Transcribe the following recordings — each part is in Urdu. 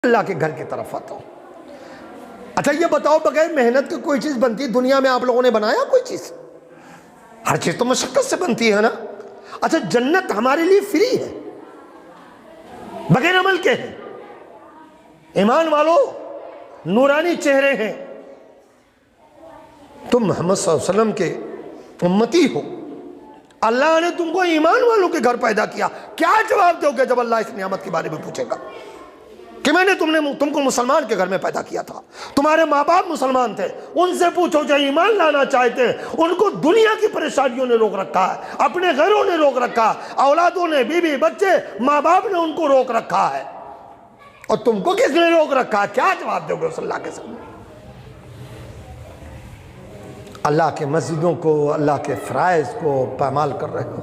اللہ کے گھر کی طرف آتا ہوں۔ اچھا یہ بتاؤ، بغیر محنت کی کوئی چیز بنتی دنیا میں؟ آپ لوگوں نے بنایا کوئی چیز؟ ہر چیز تو مشقت سے بنتی ہے نا۔ اچھا جنت ہمارے لیے فری ہے، بغیر عمل کے ہے۔ ایمان والو، نورانی چہرے ہیں، تم محمد صلی اللہ علیہ وسلم کے امتی ہو، اللہ نے تم کو ایمان والوں کے گھر پیدا کیا، کیا جواب دو گے جب اللہ اس نعمت کے بارے میں پوچھے گا کہ میں نے تم کو مسلمان کے گھر میں پیدا کیا تھا، تمہارے ماں باپ مسلمان تھے، ان سے پوچھو جو ایمان لانا چاہتے ہیں، ان کو دنیا کی پریشانیوں نے روک رکھا ہے، اپنے گھروں نے روک رکھا، اولادوں نے، بیوی بچے، ماں باپ نے ان کو روک رکھا ہے، اور تم کو کس نے روک رکھا ہے؟ کیا جواب دو گے اس اللہ کے سامنے؟ اللہ کے مسجدوں کو، اللہ کے فرائض کو پامال کر رہے ہو۔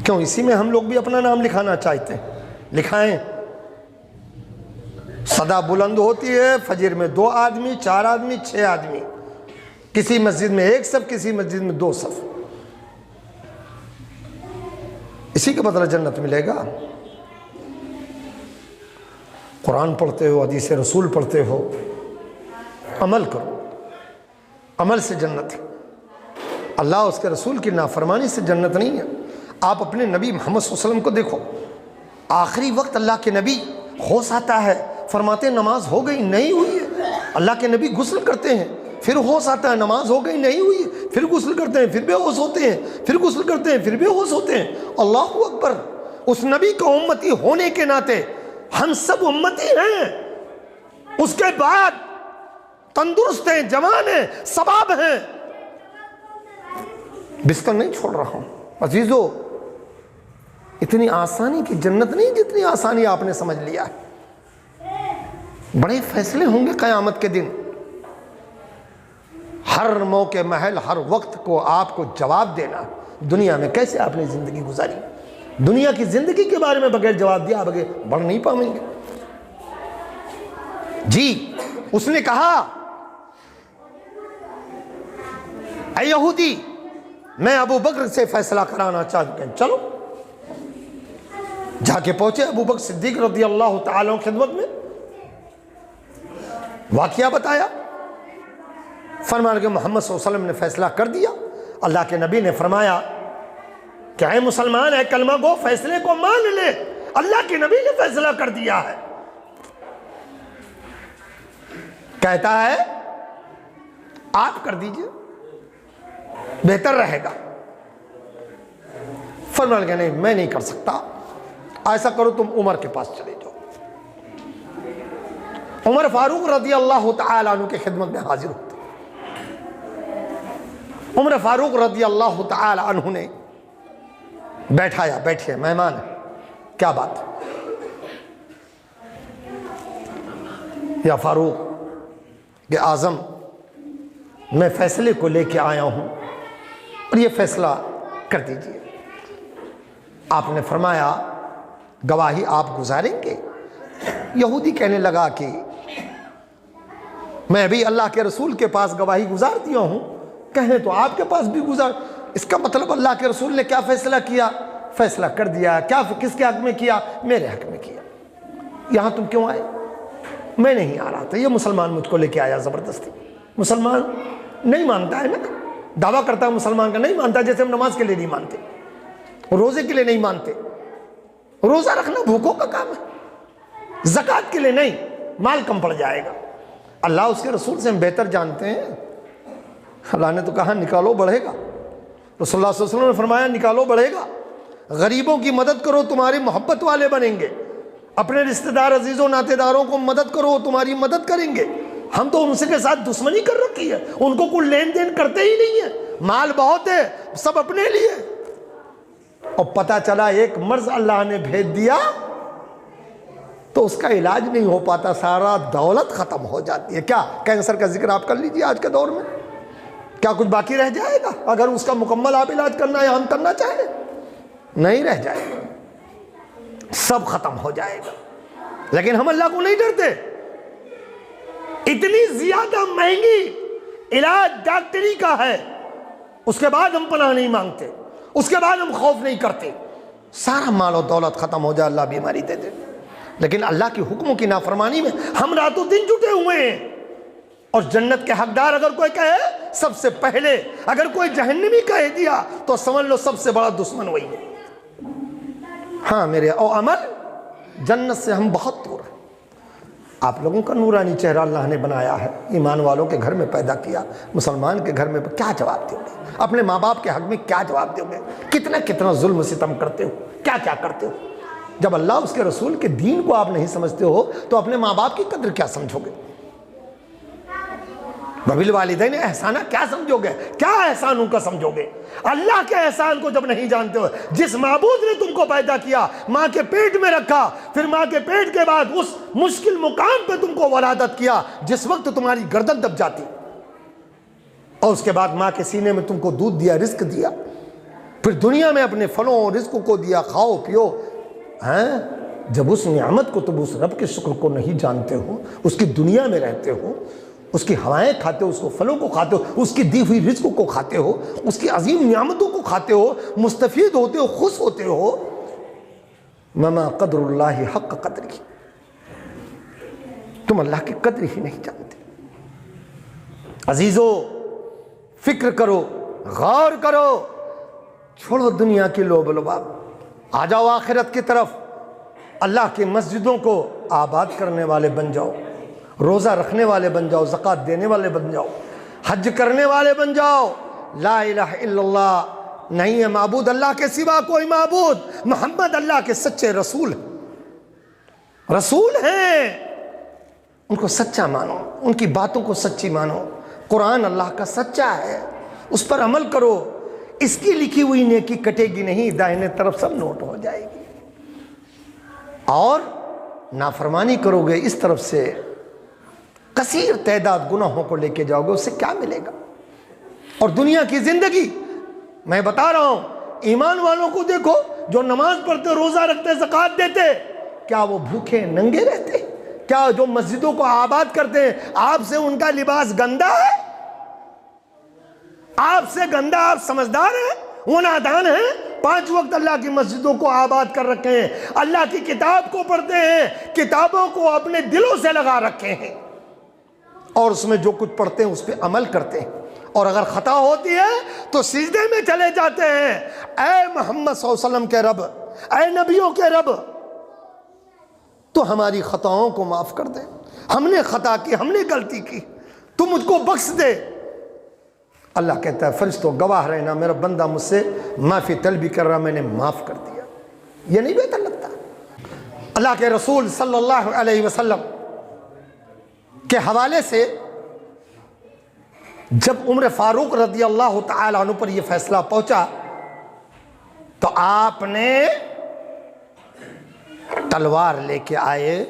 کیوں؟ اسی میں ہم لوگ بھی اپنا نام لکھانا چاہتے ہیں، لکھائیں۔ صدا بلند ہوتی ہے فجر میں 2 آدمی، 4 آدمی، 6 آدمی، کسی مسجد میں 1 صف، کسی مسجد میں 2 صف، اسی کے بدلے جنت ملے گا۔ قرآن پڑھتے ہو، حدیث رسول پڑھتے ہو، عمل کرو، عمل سے جنت ہے۔ اللہ اس کے رسول کی نافرمانی سے جنت نہیں ہے۔ آپ اپنے نبی محمد صلی اللہ علیہ وسلم کو دیکھو، آخری وقت اللہ کے نبی ہوش آتا ہے، فرماتے ہیں نماز ہو گئی، نہیں ہوئی ہے۔ اللہ کے نبی غسل کرتے ہیں، پھر ہوش آتا ہے، نماز ہو گئی، نہیں ہوئی ہے، پھر غسل کرتے ہیں، پھر بے ہوش ہوتے ہیں، پھر غسل کرتے ہیں، پھر بے ہوش ہوتے ہیں۔ اللہ اکبر! اس نبی کا امتی ہونے کے ناطے ہم سب امتی ہیں، اس کے بعد تندرست ہیں، جوان ہیں، سباب ہیں۔ بستر نہیں چھوڑ رہا ہوں عزیزو، اتنی آسانی کی جنت نہیں جتنی آسانی آپ نے سمجھ لیا ہے۔ بڑے فیصلے ہوں گے قیامت کے دن، ہر موقع محل ہر وقت کو آپ کو جواب دینا۔ دنیا میں کیسے آپ نے زندگی گزاری؟ دنیا کی زندگی کے بارے میں بغیر جواب دیا بغیر بڑھ نہیں پائیں گے۔ جی اس نے کہا، اے یہودی میں ابو بکر سے فیصلہ کرانا چاہتا ہوں، چلو۔ جا کے پہنچے ابو بکر صدیق رضی اللہ تعالیٰ عنہ خدمت میں، واقعہ بتایا، فرمایا کہ محمد صلی اللہ علیہ وسلم نے فیصلہ کر دیا۔ اللہ کے نبی نے فرمایا کہ اے مسلمان، اے کلمہ گو، فیصلے کو مان لے، اللہ کے نبی نے فیصلہ کر دیا ہے۔ کہتا ہے آپ کر دیجئے، بہتر رہے گا۔ فرمایا کہ نہیں، میں نہیں کر سکتا، ایسا کرو تم عمر کے پاس چلے جاؤ۔ عمر فاروق رضی اللہ تعالیٰ عنہ کی خدمت میں حاضر ہوتے۔ عمر فاروق رضی اللہ تعالیٰ عنہ نے بیٹھایا، بیٹھئے مہمان ہے، کیا بات ہے؟ یا فاروق اعظم، میں فیصلے کو لے کے آیا ہوں اور یہ فیصلہ کر دیجئے۔ آپ نے فرمایا گواہی آپ گزاریں گے؟ یہودی کہنے لگا کہ میں ابھی اللہ کے رسول کے پاس گواہی گزار دیا ہوں، کہیں تو آپ کے پاس بھی گزار۔ اس کا مطلب اللہ کے رسول نے کیا فیصلہ کیا؟ فیصلہ کر دیا۔ کیا کس کے حق میں کیا؟ میرے حق میں کیا۔ یہاں تم کیوں آئے؟ میں نہیں آ رہا تھا، یہ مسلمان مجھ کو لے کے آیا زبردستی۔ مسلمان نہیں مانتا ہے نا، دعویٰ کرتا ہے مسلمان کا، نہیں مانتا، جیسے ہم نماز کے لیے نہیں مانتے، روزے کے لیے نہیں مانتے۔ روزہ رکھنا بھوکوں کا کام ہے، زکوٰۃ کے لیے نہیں، مال کم پڑ جائے گا۔ اللہ اس کے رسول سے ہم بہتر جانتے ہیں۔ اللہ نے تو کہا نکالو بڑھے گا، رسول اللہ صلی اللہ علیہ وسلم نے فرمایا نکالو بڑھے گا۔ غریبوں کی مدد کرو، تمہاری محبت والے بنیں گے۔ اپنے رشتہ دار عزیزوں ناتے داروں کو مدد کرو، تمہاری مدد کریں گے۔ ہم تو ان سے کے ساتھ دشمنی کر رکھی ہے، ان کو کوئی لین دین کرتے ہی نہیں ہے، مال بہت ہے، سب اپنے لیے۔ اور پتہ چلا ایک مرض اللہ نے بھیج دیا تو اس کا علاج نہیں ہو پاتا، سارا دولت ختم ہو جاتی ہے۔ کیا کینسر کا ذکر آپ کر لیجئے آج کے دور میں، کیا کچھ باقی رہ جائے گا اگر اس کا مکمل آپ علاج کرنا یا ہم کرنا چاہیں؟ نہیں رہ جائے گا، سب ختم ہو جائے گا۔ لیکن ہم اللہ کو نہیں ڈرتے۔ اتنی زیادہ مہنگی علاج ڈاکٹری کا ہے، اس کے بعد ہم پناہ نہیں مانگتے، اس کے بعد ہم خوف نہیں کرتے۔ سارا مال و دولت ختم ہو جائے، اللہ بیماری دے دے، لیکن اللہ کے حکموں کی نافرمانی میں ہم راتوں دن جٹے ہوئے ہیں۔ اور جنت کے حقدار اگر کوئی کہے سب سے پہلے، اگر کوئی جہنمی کہہ دیا تو سمجھ لو سب سے بڑا دشمن وہی ہے۔ ہاں میرے او عمل، جنت سے ہم بہت دور ہیں۔ آپ لوگوں کا نورانی چہرہ اللہ نے بنایا ہے، ایمان والوں کے گھر میں پیدا کیا، مسلمان کے گھر میں کیا جواب دو گے؟ اپنے ماں باپ کے حق میں کیا جواب دو گے؟ کتنا کتنا ظلم و ستم کرتے ہو، کیا کیا کرتے ہو؟ جب اللہ اس کے رسول کے دین کو آپ نہیں سمجھتے ہو تو اپنے ماں باپ کی قدر کیا سمجھو گے؟ وبالوالدین احسانہ کیا سمجھو گے؟ کیا احسانوں کا سمجھو گے؟ اللہ کے احسان کو جب نہیں جانتے ہو، جس معبود نے تم کو پیدا کیا، ماں کے پیٹ میں رکھا، پھر ماں کے پیٹ کے بعد اس مشکل مقام پہ تم کو ولادت کیا جس وقت تمہاری گردن دب جاتی، اور اس کے بعد ماں کے سینے میں تم کو دودھ دیا، رزق دیا، پھر دنیا میں اپنے پھلوں اور رزق کو دیا، کھاؤ پیو۔ جب اس نعمت کو تم اس رب کے شکر کو نہیں جانتے ہو، اس کی دنیا میں رہتے ہو، اس کی ہوائیں کھاتے ہو، اس کو پھلوں کو کھاتے ہو، اس کی دی ہوئی رزق کو کھاتے ہو، اس کی عظیم نعمتوں کو کھاتے ہو، مستفید ہوتے ہو، خوش ہوتے ہو، مما قدر اللہ حق قدری، تم اللہ کی قدر ہی نہیں جانتے۔ عزیزو فکر کرو، غور کرو، چھوڑو دنیا کی لوب و لباب، آ جاؤ آخرت کی طرف۔ اللہ کی مسجدوں کو آباد کرنے والے بن جاؤ، روزہ رکھنے والے بن جاؤ، زکوٰۃ دینے والے بن جاؤ، حج کرنے والے بن جاؤ۔ لا الہ الا اللہ، نہیں ہے معبود اللہ کے سوا کوئی معبود، محمد اللہ کے سچے رسول ہیں، رسول ہیں، ان کو سچا مانو، ان کی باتوں کو سچی مانو۔ قرآن اللہ کا سچا ہے، اس پر عمل کرو، اس کی لکھی ہوئی نیکی کٹے گی نہیں، داہنے طرف سب نوٹ ہو جائے گی۔ اور نافرمانی کرو گے اس طرف سے کثیر تعداد گناہوں کو لے کے جاؤ گے، اس سے کیا ملے گا؟ اور دنیا کی زندگی، میں بتا رہا ہوں، ایمان والوں کو دیکھو جو نماز پڑھتے، روزہ رکھتے، زکوٰۃ دیتے، کیا وہ بھوکے ننگے رہتے؟ کیا جو مسجدوں کو آباد کرتے ہیں آپ سے ان کا لباس گندا ہے؟ آپ سے گندا؟ آپ سمجھدار ہیں؟ وہ نادان ہیں؟ 5 وقت اللہ کی مسجدوں کو آباد کر رکھے ہیں، اللہ کی کتاب کو پڑھتے ہیں، کتابوں کو اپنے دلوں سے لگا رکھے ہیں، اور اس میں جو کچھ پڑھتے ہیں اس پہ عمل کرتے ہیں، اور اگر خطا ہوتی ہے تو سجدے میں چلے جاتے ہیں۔ اے محمد صلی اللہ علیہ وسلم کے رب، اے نبیوں کے رب، تو ہماری خطاؤں کو معاف کر دے، ہم نے خطا کی، ہم نے غلطی کی، تو مجھ کو بخش دے۔ اللہ کہتا ہے فرشتوں گواہ رہنا، میرا بندہ مجھ سے معافی طلبی کر رہا، میں نے معاف کر دیا۔ یہ نہیں بہتر لگتا؟ اللہ کے رسول صلی اللہ علیہ وسلم کے حوالے سے جب عمر فاروق رضی اللہ تعالیٰ عنہ پر یہ فیصلہ پہنچا تو آپ نے تلوار لے کے آئے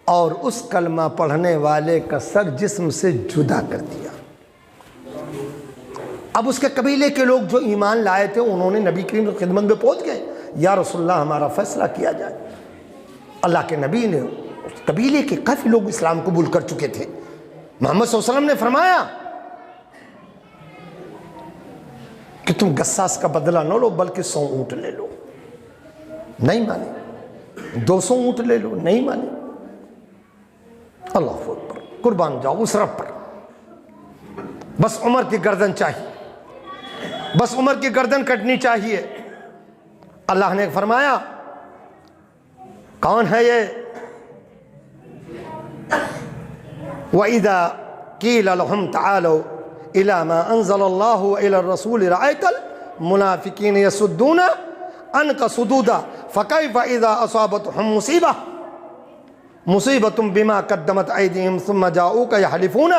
اور اس کلمہ پڑھنے والے کا سر جسم سے جدا کر دیا۔ اب اس کے قبیلے کے لوگ جو ایمان لائے تھے انہوں نے نبی کریم کی خدمت میں پہنچ گئے، یا رسول اللہ ہمارا فیصلہ کیا جائے۔ اللہ کے نبی نے، اس قبیلے کے کافی لوگ اسلام قبول کر چکے تھے، محمد صلی اللہ علیہ وسلم نے فرمایا کہ تم گساس کا بدلہ نہ لو بلکہ 100 اونٹ لے لو۔ نہیں مانے۔ 200 اونٹ لے لو، نہیں مانے۔ اللہ اکبر، قربان جاؤ اس رب پر، بس عمر کی گردن چاہیے، بس عمر کی گردن کٹنی چاہیے۔ اللہ نے فرمایا کون ہے یہ؟ وَإِذَا قِيلَ لَهُمْ تَعَالَوْا إِلَى مَا أَنزَلَ اللَّهُ وَإِلَى الرَّسُولِ رَأَيْتَ الْمُنَافِقِينَ يَصُدُّونَ عَنْكَ صُدُودًا فَكَيْفَ إِذَا أَصَابَتْهُمْ مُصِيبَةٌ بِمَا قَدَّمَتْ أَيْدِيهِمْ ثُمَّ جَاءُوكَ يَحْلِفُونَ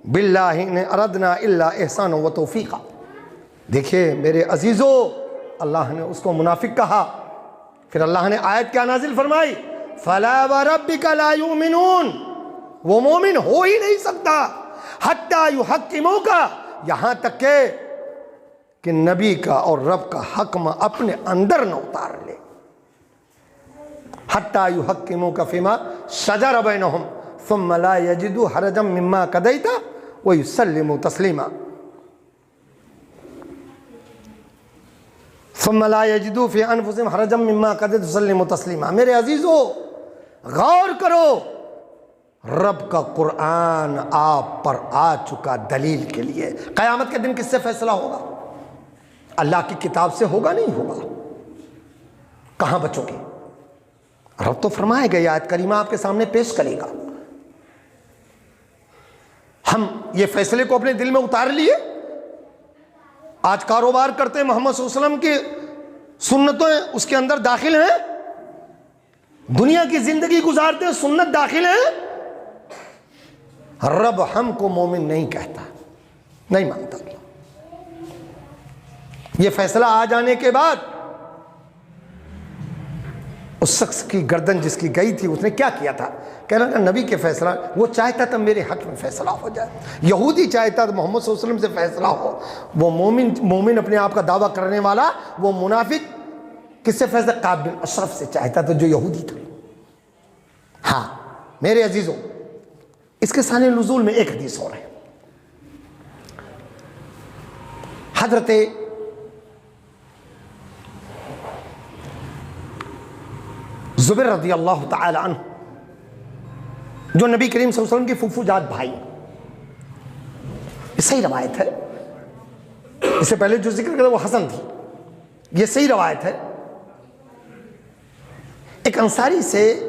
بِاللَّهِ إِنْ أَرَدْنَا إِلَّا إِحْسَانًا وَتَوْفِيقًا۔ دیکھیں میرے عزیزو، اللہ نے اس کو منافق کہا، پھر اللہ نے آیت کیا نازل فرمائی؟ فَلَا وَرَبِّكَ لَا يُؤْمِنُونَ، وہ مومن ہو ہی نہیں سکتا حتیٰ یحکموک، یہاں تک کہ نبی کا اور رب کا حکم اپنے اندر نہ اتار لے۔ حتیٰ یحکموک فیما شجر بینہم ثم لا یجدوا حرجا مما قضیت ویسلموا تسلیما۔ ثم لا يجدوا في انفسهم حرجا مما قضيت وسلموا تسلیما۔ میرے عزیزو غور کرو، رب کا قرآن آپ پر آ چکا دلیل کے لیے۔ قیامت کے دن کس سے فیصلہ ہوگا؟ اللہ کی کتاب سے ہوگا؟ نہیں ہوگا۔ کہاں بچو گے؟ رب تو فرمائے گا، یہ آیت کریمہ آپ کے سامنے پیش کرے گا۔ ہم یہ فیصلے کو اپنے دل میں اتار لیے، آج کاروبار کرتے ہیں، محمد صلی اللہ علیہ وسلم کی سنتیں اس کے اندر داخل ہیں، دنیا کی زندگی گزارتے ہیں، سنت داخل ہیں۔ رب ہم کو مومن نہیں کہتا، نہیں مانتا۔ یہ فیصلہ آ جانے کے بعد اس شخص کی گردن جس کی گئی تھی، اس نے کیا کیا تھا؟ کہنا تھا نبی کے فیصلہ، وہ چاہتا تھا میرے حق میں فیصلہ ہو جائے، یہودی چاہتا تھا محمد صلی اللہ علیہ وسلم سے فیصلہ ہو، وہ مومن اپنے آپ کا دعویٰ کرنے والا، وہ منافق کس سے فیصلہ؟ کعب بن اشرف سے چاہتا تھا جو یہودی تھا۔ ہاں میرے عزیزوں، اس کے ثانی نزول میں ایک حدیث اور ہے۔ حضرت زبیر رضی اللہ تعالی عنہ، جو نبی کریم صلی اللہ علیہ وسلم کی پھوپھو جات بھائی، یہ صحیح روایت ہے، اس سے پہلے جو ذکر کرتا وہ حسن تھی، یہ صحیح روایت ہے۔ ایک انصاری سے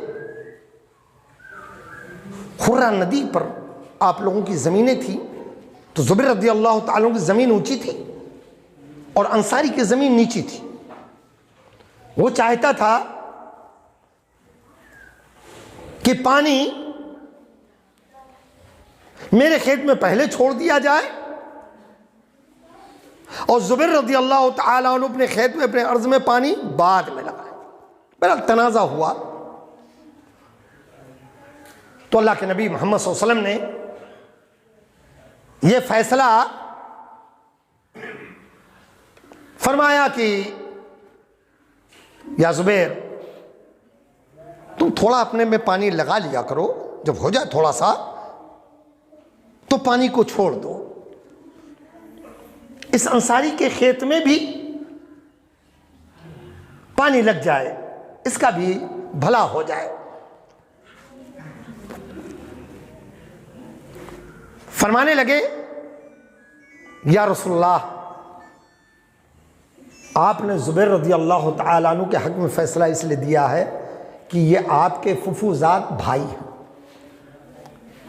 خرہ ندی پر آپ لوگوں کی زمینیں تھیں، تو زبیر رضی اللہ تعالیٰ عنہ کی زمین اونچی تھی اور انصاری کی زمین نیچی تھی۔ وہ چاہتا تھا کہ پانی میرے کھیت میں پہلے چھوڑ دیا جائے اور زبیر رضی اللہ تعالیٰ عنہ اپنے کھیت میں، اپنے عرض میں پانی بعد میں لگائے۔ بہرحال تنازع ہوا تو اللہ کے نبی محمد صلی اللہ علیہ وسلم نے یہ فیصلہ فرمایا کہ یا زبیر، تم تھوڑا اپنے میں پانی لگا لیا کرو، جب ہو جائے تھوڑا سا تو پانی کو چھوڑ دو، اس انصاری کے کھیت میں بھی پانی لگ جائے، اس کا بھی بھلا ہو جائے۔ فرمانے لگے یا رسول اللہ، آپ نے زبیر رضی اللہ تعالیٰ عنہ کے حق میں فیصلہ اس لیے دیا ہے کہ یہ آپ کے پھوپھو زاد بھائی ہیں۔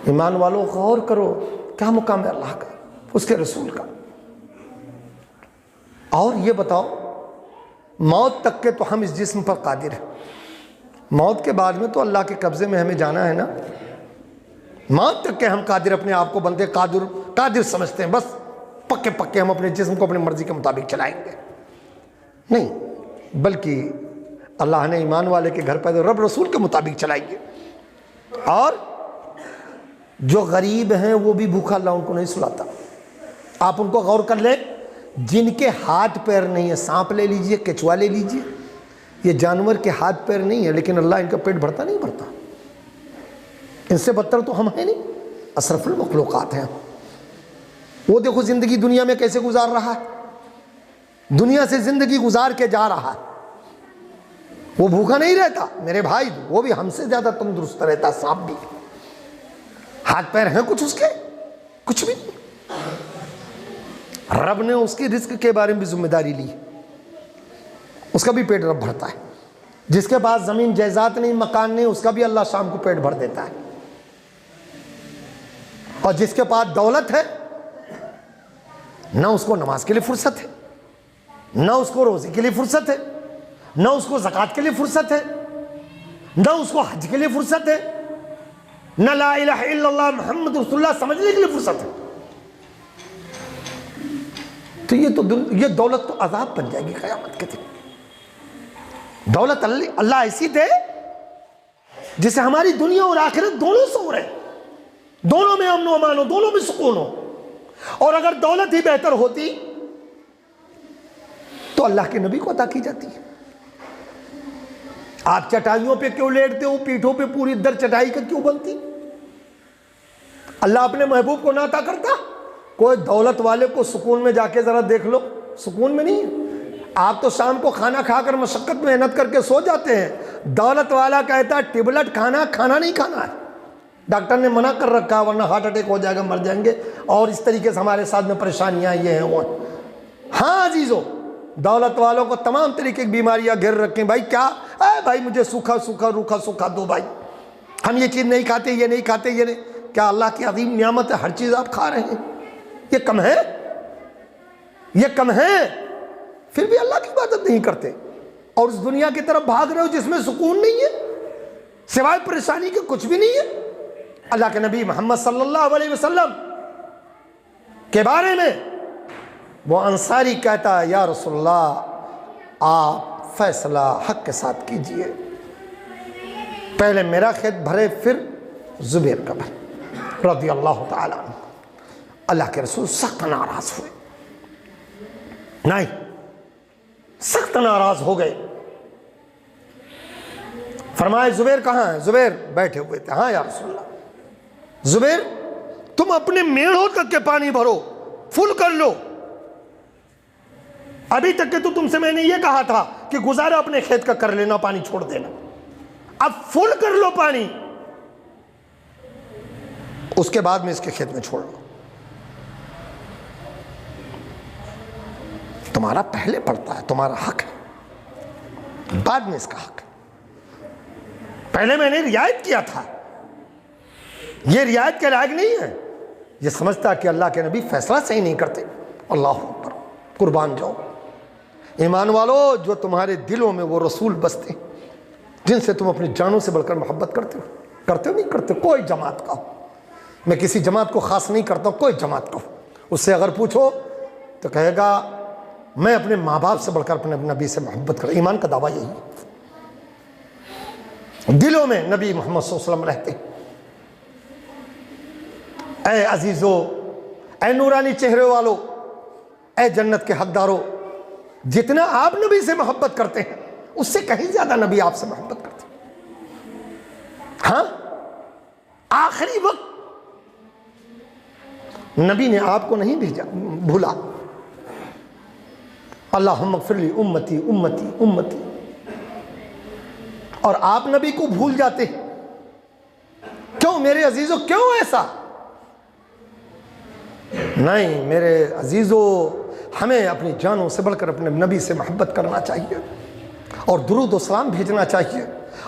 ایمان والوں غور کرو، کیا مقام ہے اللہ کا، اس کے رسول کا۔ اور یہ بتاؤ، موت تک کے تو ہم اس جسم پر قادر ہیں، موت کے بعد میں تو اللہ کے قبضے میں ہمیں جانا ہے نا۔ موت تک کے ہم قادر، اپنے آپ کو بندے قادر سمجھتے ہیں، بس پکے پکے ہم اپنے جسم کو اپنی مرضی کے مطابق چلائیں گے، نہیں، بلکہ اللہ نے ایمان والے کے گھر پیدا رب رسول کے مطابق چلائیں گے۔ اور جو غریب ہیں وہ بھی بھوکا اللہ ان کو نہیں سلاتا۔ آپ ان کو غور کر لیں، جن کے ہاتھ پیر نہیں ہے، سانپ لے لیجئے، کچوا لے لیجئے، یہ جانور کے ہاتھ پیر نہیں ہے لیکن اللہ ان کا پیٹ بھرتا نہیں بھرتا۔ ان سے بدتر تو ہم ہیں نہیں، اشرف المخلوقات ہیں۔ وہ دیکھو زندگی دنیا میں کیسے گزار رہا ہے، دنیا سے زندگی گزار کے جا رہا ہے، وہ بھوکا نہیں رہتا میرے بھائی، وہ بھی ہم سے زیادہ تندرست رہتا، سانپ بھی، ہاتھ پیر ہیں کچھ اس کے، کچھ بھی نہیں۔ رب نے اس کی رزق کے بارے میں بھی ذمہ داری لی، اس کا بھی پیٹ رب بھرتا ہے۔ جس کے پاس زمین جائیداد نہیں، مکان نہیں، اس کا بھی اللہ شام کو پیٹ بھر دیتا ہے۔ اور جس کے پاس دولت ہے، نہ اس کو نماز کے لیے فرصت ہے، نہ اس کو روزے کے لیے فرصت ہے، نہ اس کو زکوٰۃ کے لیے فرصت ہے، نہ اس کو حج کے لیے فرصت ہے، نہ لا الہ الا اللہ محمد رسول اللہ سمجھنے کے لیے فرصت ہے۔ تو یہ دولت تو عذاب بن جائے گی قیامت کے دن۔ دولت اللہ ایسی دے جسے ہماری دنیا اور آخرت دونوں سو رہے، دونوں میں امن و امان ہو، دونوں میں سکون ہو۔ اور اگر دولت ہی بہتر ہوتی تو اللہ کے نبی کو عطا کی جاتی ہے۔ آپ چٹائیوں پہ کیوں لیٹتے ہو، پیٹھوں پہ پوری در چٹائی کا کیوں بنتی؟ اللہ اپنے محبوب کو نہ عطا کرتا؟ کوئی دولت والے کو سکون میں جا کے ذرا دیکھ لو، سکون میں نہیں ہے۔ آپ تو شام کو کھانا کھا کر مشقت محنت کر کے سو جاتے ہیں، دولت والا کہتا ہے ٹیبلٹ کھانا نہیں کھانا ہے، ڈاکٹر نے منع کر رکھا ورنہ ہارٹ اٹیک ہو جائے گا، مر جائیں گے، اور اس طریقے سے ہمارے ساتھ میں پریشانیاں یہ ہیں وہ ہیں۔ ہاں عزیزو، دولت والوں کو تمام طریقے کی بیماریاں گھیر رکھیں، بھائی کیا اے بھائی مجھے سوکھا سوکھا روکھا سوکھا دو بھائی، ہم یہ چیز نہیں کھاتے، یہ نہیں کھاتے، یہ نہیں۔ کیا اللہ کی عظیم نعمت ہے ہر چیز آپ کھا رہے ہیں؟ یہ کم ہے؟ یہ کم ہے؟ پھر بھی اللہ کی عبادت نہیں کرتے اور اس دنیا کی طرف بھاگ رہے ہو جس میں سکون نہیں ہے، سوائے پریشانی کے کچھ بھی نہیں ہے۔ اللہ کے نبی محمد صلی اللہ علیہ وسلم کے بارے میں وہ انصاری کہتا ہے یا رسول اللہ آپ فیصلہ حق کے ساتھ کیجئے، پہلے میرا کھیت بھرے پھر زبیر کا بھرے رضی اللہ تعالیٰ عنہ۔ اللہ کے رسول سخت ناراض ہوئے، نہیں سخت ناراض ہو گئے، فرمائے زبیر کہاں ہے؟ زبیر بیٹھے ہوئے تھے، ہاں یا رسول اللہ۔ زبیر تم اپنے میڑوں تک کے پانی بھرو، فل کر لو، ابھی تک کہ تو تم سے میں نے یہ کہا تھا کہ گزارا اپنے کھیت کا کر لینا، پانی چھوڑ دینا، اب فل کر لو پانی، اس کے بعد میں اس کے کھیت میں چھوڑ لو، تمہارا پہلے پڑتا ہے، تمہارا حق ہے، بعد میں اس کا حق ہے، پہلے میں نے رعایت کیا تھا، یہ رعایت کے لائق نہیں ہے۔ یہ سمجھتا کہ اللہ کے نبی فیصلہ صحیح نہیں کرتے۔ اللہ اکبر، قربان جاؤ ایمان والو، جو تمہارے دلوں میں وہ رسول بستے جن سے تم اپنی جانوں سے بڑھ کر محبت کرتے ہو نہیں کرتے؟ کوئی جماعت کا ہو، میں کسی جماعت کو خاص نہیں کرتا ہوں، کوئی جماعت کا ہو، اس سے اگر پوچھو تو کہے گا میں اپنے ماں باپ سے بڑھ کر اپنے نبی سے محبت کرتا۔ ایمان کا دعویٰ یہی ہے، دلوں میں نبی محمد صلی اللہ علیہ وسلم رہتے ہیں۔ اے عزیزو، اے نورانی چہرے والو، اے جنت کے حقدارو، جتنا آپ نبی سے محبت کرتے ہیں اس سے کہیں زیادہ نبی آپ سے محبت کرتے ہیں۔ ہاں آخری وقت نبی نے آپ کو نہیں بھیجا، بھولا، اللہم اغفر لی امتی امتی امتی، اور آپ نبی کو بھول جاتے ہیں۔ کیوں میرے عزیزو، کیوں ایسا؟ نہیں میرے عزیزو، ہمیں اپنی جانوں سے بڑھ کر اپنے نبی سے محبت کرنا چاہیے اور درود و سلام بھیجنا چاہیے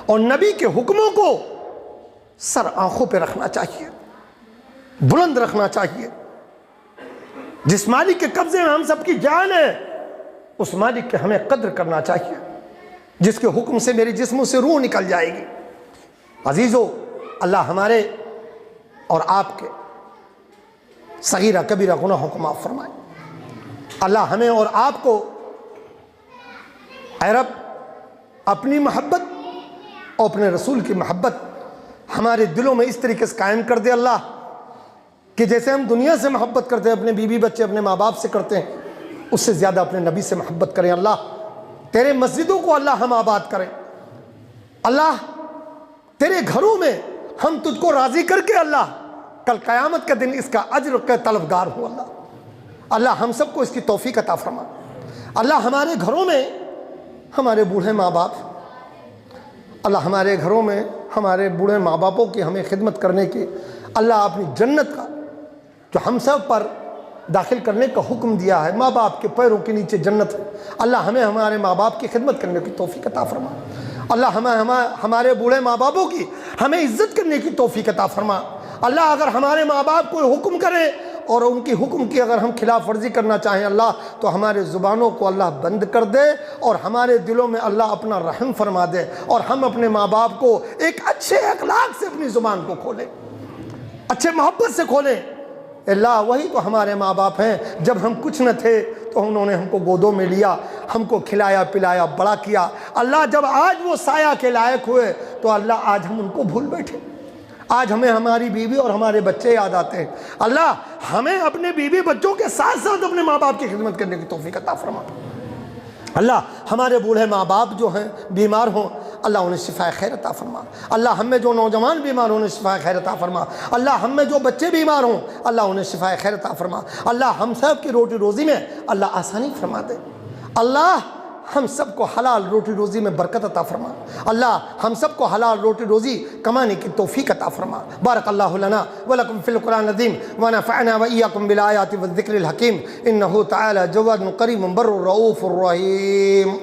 اور نبی کے حکموں کو سر آنکھوں پہ رکھنا چاہیے، بلند رکھنا چاہیے۔ جس مالک کے قبضے میں ہم سب کی جان ہے اس مالک کے ہمیں قدر کرنا چاہیے، جس کے حکم سے میری جسموں سے روح نکل جائے گی۔ عزیزو، اللہ ہمارے اور آپ کے صغیرہ کبیرہ گناہوں کو معاف فرمائے۔ اللہ ہمیں اور آپ کو اے رب اپنی محبت اور اپنے رسول کی محبت ہمارے دلوں میں اس طریقے سے قائم کر دے اللہ، کہ جیسے ہم دنیا سے محبت کرتے ہیں، اپنے بیوی بچے اپنے ماں باپ سے کرتے ہیں، اس سے زیادہ اپنے نبی سے محبت کریں۔ اللہ تیرے مسجدوں کو اللہ ہم آباد کریں، اللہ تیرے گھروں میں ہم تجھ کو راضی کر کے اللہ کل قیامت کا دن اس کا اجر کے طلبگار ہو۔ اللہ ہم سب کو اس کی توفیق عطا فرما۔ اللہ ہمارے گھروں میں ہمارے بوڑھے ماں باپ، اللہ ہمارے گھروں میں ہمارے بوڑھے ماں باپوں کی ہمیں خدمت کرنے کی اللہ اپنی جنت کا جو ہم سب پر داخل کرنے کا حکم دیا ہے، ماں باپ کے پیروں کے نیچے جنت ہے، اللہ ہمیں ہمارے ماں باپ کی خدمت کرنے کی توفیق عطا فرما۔ اللہ ہمارے بوڑھے ماں باپوں کی ہمیں عزت کرنے کی توفیق عطا فرما۔ اللہ اگر ہمارے ماں باپ کوئی حکم کرے اور ان کی حکم کی اگر ہم خلاف ورزی کرنا چاہیں اللہ تو ہمارے زبانوں کو اللہ بند کر دے اور ہمارے دلوں میں اللہ اپنا رحم فرما دے اور ہم اپنے ماں باپ کو ایک اچھے اخلاق سے اپنی زبان کو کھولیں، اچھے محبت سے کھولیں۔ اللہ وہی تو ہمارے ماں باپ ہیں، جب ہم کچھ نہ تھے تو انہوں نے ہم کو گودوں میں لیا، ہم کو کھلایا پلایا بڑا کیا۔ اللہ جب آج وہ سایہ کے لائق ہوئے تو اللہ آج ہم ان کو بھول بیٹھے، آج ہمیں ہماری بیوی اور ہمارے بچے یاد آتے ہیں۔ اللہ ہمیں اپنے بیوی بچوں کے ساتھ ساتھ اپنے ماں باپ کی خدمت کرنے کی توفیق عطا فرما۔ اللہ ہمارے بوڑھے ماں باپ جو ہیں بیمار ہوں اللہ انہیں شفا خیر عطا فرما۔ اللہ ہم میں جو نوجوان بیمار ہوں انہیں شفا خیر عطا فرما۔ اللہ ہم میں جو بچے بیمار ہوں اللہ انہیں شفا خیر عطا فرما۔ اللہ ہم سب کی روٹی روزی میں اللہ آسانی فرما دے۔ اللہ ہم سب کو حلال روٹی روزی میں برکت عطا فرما، اللہ ہم سب کو حلال روٹی روزی کمانے کی توفیق عطا فرما۔ بارک اللہ لنا ولکم فی القرآن العظیم ونفعنا وإیاکم بالآیات والذکر الحکیم، انہ تعالی جواد کریم بر رؤوف الرحیم۔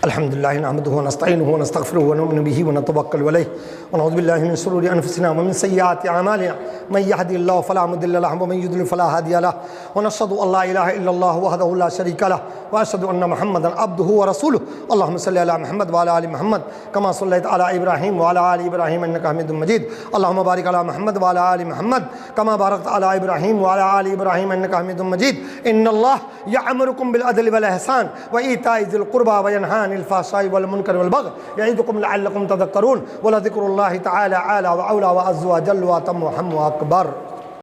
الحمد لله نحمده ونستعينه ونستغفره ونؤمن به ونتوكل عليه ونعوذ بالله من شرور أنفسنا ومن سيئات أعمالنا من يهدي الله فلا مضل له ومن يضلل فلا هادي له ونشهد أن لا إله إلا الله وحده لا شريك له وأشهد أن محمدا عبده ورسوله اللهم صل على محمد وعلى آل محمد كما صليت على إبراهيم وعلى آل إبراهيم إنك حميد مجيد اللهم بارك على محمد وعلى آل محمد كما باركت على إبراهيم وعلى آل إبراهيم إنك حميد مجيد إن الله يأمركم بالعدل والإحسان وإيتاء ذي القربى وينهى عن الفحشاء والمنكر والبغي يعظكم لعلكم تذكرون ولذكر الله تعالى أعلى وأولى وأعز وأجل وأتم وأهم وأكبر۔